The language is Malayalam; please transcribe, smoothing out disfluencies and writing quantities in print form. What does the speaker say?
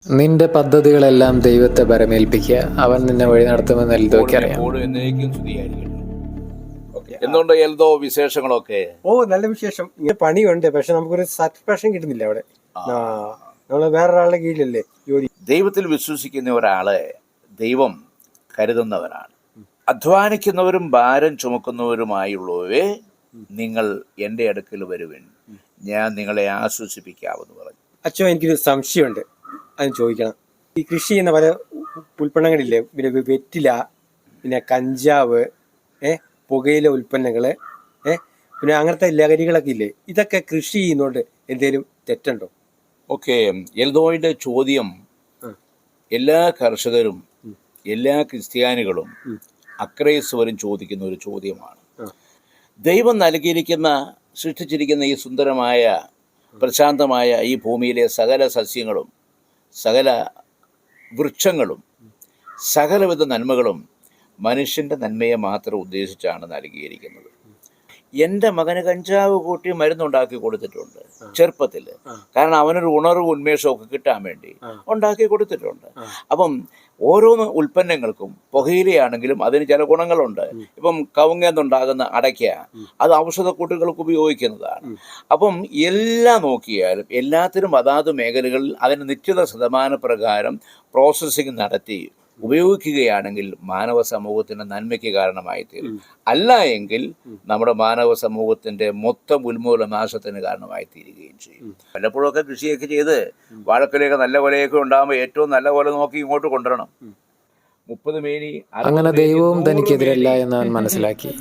നിന്റെ പദ്ധതികളെല്ലാം ദൈവത്തെ പരമേൽപ്പിക്കുക, അവൻ നിന്നെ വഴി നടത്തുമെന്ന് എൽദോയ്ക്ക് അറിയാം. എന്തുകൊണ്ട് എൽദോ വിശേഷങ്ങളൊക്കെ? നല്ല വിശേഷം. ഇങ്ങനെ പണിയുണ്ട്, പക്ഷെ നമുക്കൊരു സാറ്റിസ്ഫാക്ഷൻ കിട്ടുന്നില്ല അവിടെ. നമ്മള് വേറൊരാളുടെ കീഴിലല്ലേ ജോലി. ദൈവത്തിൽ വിശ്വസിക്കുന്ന ഒരാളെ ദൈവം കരുതുന്നവരാണ്. അധ്വാനിക്കുന്നവരും ഭാരം ചുമക്കുന്നവരുമായുള്ളവരെ നിങ്ങൾ എൻ്റെ അടുക്കൽ വരുവിൻ, ഞാൻ നിങ്ങളെ ആശ്വസിപ്പിക്കാമെന്ന് പറഞ്ഞു. അച്ഛൻ, എനിക്കൊരു സംശയമുണ്ട്, അത് ചോദിക്കണം. ഈ കൃഷി ചെയ്യുന്ന പല ഉൽപ്പന്നങ്ങളില്ലേ, പിന്നെ വെറ്റില, പിന്നെ കഞ്ചാവ്, പുകയില ഉൽപ്പന്നങ്ങള്, പിന്നെ അങ്ങനത്തെ ലഹരികളൊക്കെ ഇല്ലേ, ഇതൊക്കെ കൃഷി ചെയ്യുന്നോണ്ട് എന്തേലും തെറ്റുണ്ടോ? ഓക്കെ, എൽദോയുടെ ചോദ്യം എല്ലാ കർഷകരും എല്ലാ ക്രിസ്ത്യാനികളും അക്രൈസ്തവരും ചോദിക്കുന്ന ഒരു ചോദ്യമാണ്. ദൈവം നൽകിയിരിക്കുന്ന, സൃഷ്ടിച്ചിരിക്കുന്ന ഈ സുന്ദരമായ പ്രശാന്തമായ ഈ ഭൂമിയിലെ സകല സസ്യങ്ങളും സകല വൃക്ഷങ്ങളും സകലവിധ നന്മകളും മനുഷ്യൻ്റെ നന്മയെ മാത്രം ഉദ്ദേശിച്ചാണ് നൽകിയിരിക്കുന്നത്. എൻ്റെ മകന് കഞ്ചാവ് കൂട്ടി മരുന്നുണ്ടാക്കി കൊടുത്തിട്ടുണ്ട് ചെറുപ്പത്തിൽ. കാരണം അവനൊരു ഉണർവ് ഉന്മേഷമൊക്കെ കിട്ടാൻ വേണ്ടി ഉണ്ടാക്കി കൊടുത്തിട്ടുണ്ട്. അപ്പം ഓരോ ഉൽപ്പന്നങ്ങൾക്കും, പുകയിലയാണെങ്കിലും അതിന് ചില ഗുണങ്ങളുണ്ട്. ഇപ്പം കവുങ്ങെന്നുണ്ടാകുന്ന അടയ്ക്ക, അത് ഔഷധക്കൂട്ടുകൾക്ക് ഉപയോഗിക്കുന്നതാണ്. അപ്പം എല്ലാം നോക്കിയാലും എല്ലാത്തിനും അതാത് മേഖലകളിൽ അതിന് നിശ്ചിത ശതമാനപ്രകാരം പ്രോസസ്സിങ് നടത്തി ഉപയോഗിക്കുകയാണെങ്കിൽ മാനവ സമൂഹത്തിൻ്റെ നന്മയ്ക്ക് കാരണമായി തീരും. അല്ല എങ്കിൽ നമ്മുടെ മാനവ സമൂഹത്തിൻ്റെ മൊത്തം ഉന്മൂലനാശത്തിന് കാരണമായി തീരുകയും ചെയ്യും. വല്ലപ്പോഴൊക്കെ കൃഷിയൊക്കെ ചെയ്ത് വാഴക്കൊലയൊക്കെ നല്ല കൊലയൊക്കെ ഉണ്ടാകുമ്പോൾ ഏറ്റവും നല്ല കൊല നോക്കി ഇങ്ങോട്ട് കൊണ്ടുവരണം. 30 മേനി അങ്ങനെ ദൈവവും തനിക്കെതിരല്ല എന്ന് അവൻ മനസ്സിലാക്കി.